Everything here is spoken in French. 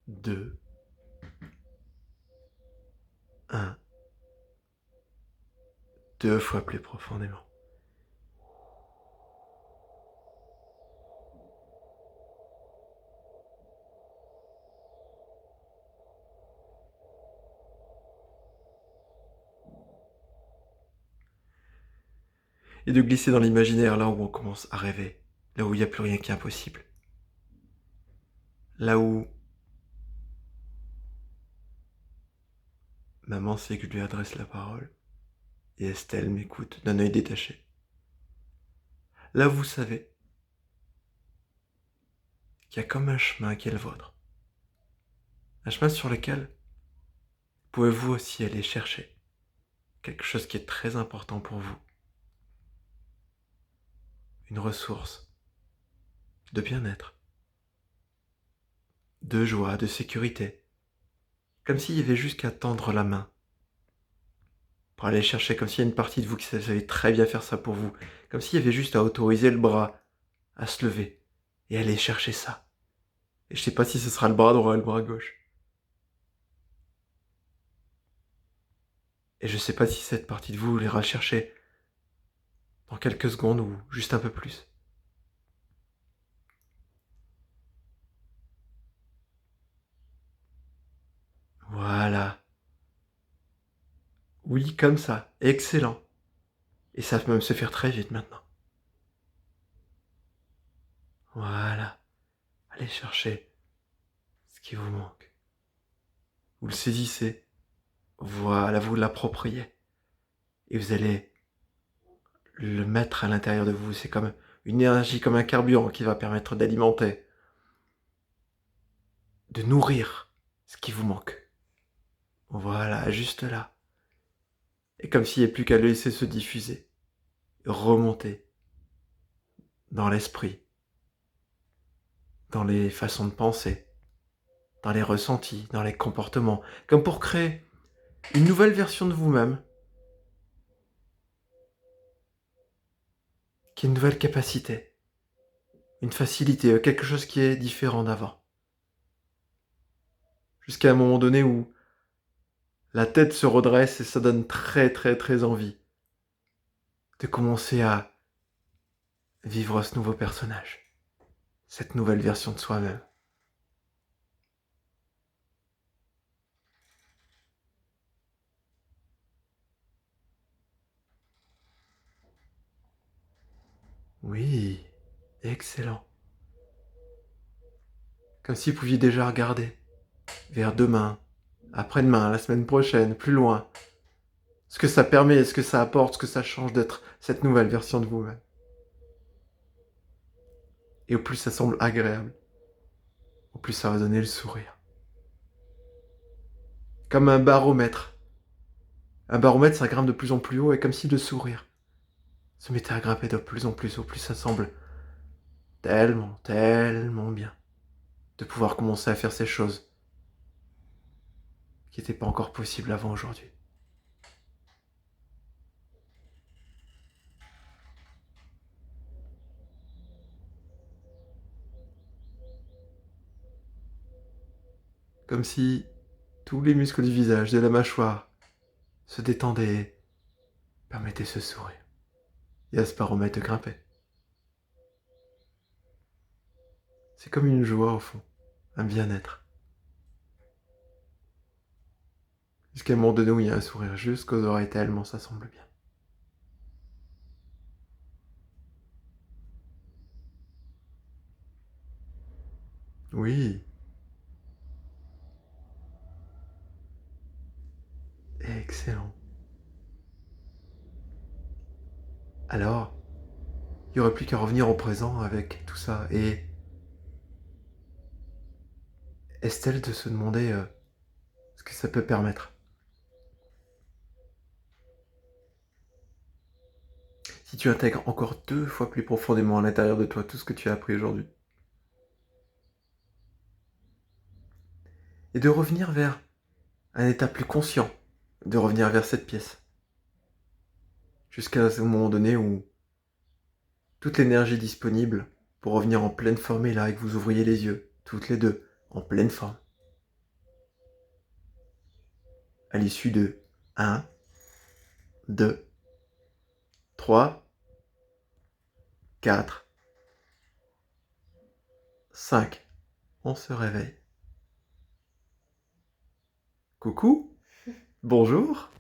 2, 1. 2 fois plus profondément. Et de glisser dans l'imaginaire là où on commence à rêver, là où il n'y a plus rien qui est impossible. Là où maman sait que je lui adresse la parole et Estelle m'écoute d'un œil détaché. Là où vous savez qu'il y a comme un chemin qui est le vôtre. Un chemin sur lequel pouvez-vous aussi aller chercher quelque chose qui est très important pour vous. Une ressource de bien-être, de joie, de sécurité. Comme s'il y avait juste qu'à tendre la main pour aller chercher, comme s'il y a une partie de vous qui savait très bien faire ça pour vous. Comme s'il y avait juste à autoriser le bras à se lever et aller chercher ça. Et je sais pas si ce sera le bras droit ou le bras gauche. Et je sais pas si cette partie de vous l'ira chercher dans quelques secondes ou juste un peu plus. Voilà. Oui, comme ça. Excellent. Et ça peut même se faire très vite maintenant. Voilà. Allez chercher ce qui vous manque. Vous le saisissez. Voilà, vous l'appropriez. Et vous allez le mettre à l'intérieur de vous. C'est comme une énergie, comme un carburant qui va permettre d'alimenter, de nourrir ce qui vous manque. Voilà, juste là. Et comme s'il n'y avait plus qu'à le laisser se diffuser, remonter dans l'esprit, dans les façons de penser, dans les ressentis, dans les comportements, comme pour créer une nouvelle version de vous-même, qui a une nouvelle capacité, une facilité, quelque chose qui est différent d'avant. Jusqu'à un moment donné où la tête se redresse et ça donne très très très envie de commencer à vivre ce nouveau personnage, cette nouvelle version de soi-même. Oui, excellent. Comme si vous pouviez déjà regarder vers demain, après-demain, la semaine prochaine, plus loin. Ce que ça permet, ce que ça apporte, ce que ça change d'être cette nouvelle version de vous-même. Et au plus ça semble agréable, au plus ça va donner le sourire. Comme un baromètre. Un baromètre, ça grimpe de plus en plus haut et comme si le sourire se mettait à grimper de plus en plus, au plus ça semble tellement, tellement bien de pouvoir commencer à faire ces choses qui n'étaient pas encore possibles avant aujourd'hui. Comme si tous les muscles du visage, de la mâchoire, se détendaient, permettaient ce sourire. Et à ce baromètre de grimper. C'est comme une joie au fond, un bien-être. Jusqu'à un moment donné où il y a un sourire jusqu'aux oreilles tellement ça semble bien. Oui, excellent. Alors, il n'y aurait plus qu'à revenir au présent avec tout ça. Et Estelle de se demander ce que ça peut permettre. Si tu intègres encore 2 fois plus profondément à l'intérieur de toi tout ce que tu as appris aujourd'hui. Et de revenir vers un état plus conscient, de revenir vers cette pièce. Jusqu'à ce moment donné où toute l'énergie disponible pour revenir en pleine forme est là et que vous ouvriez les yeux, toutes les deux, en pleine forme. à l'issue de 1, 2, 3, 4, 5. On se réveille. Coucou, bonjour.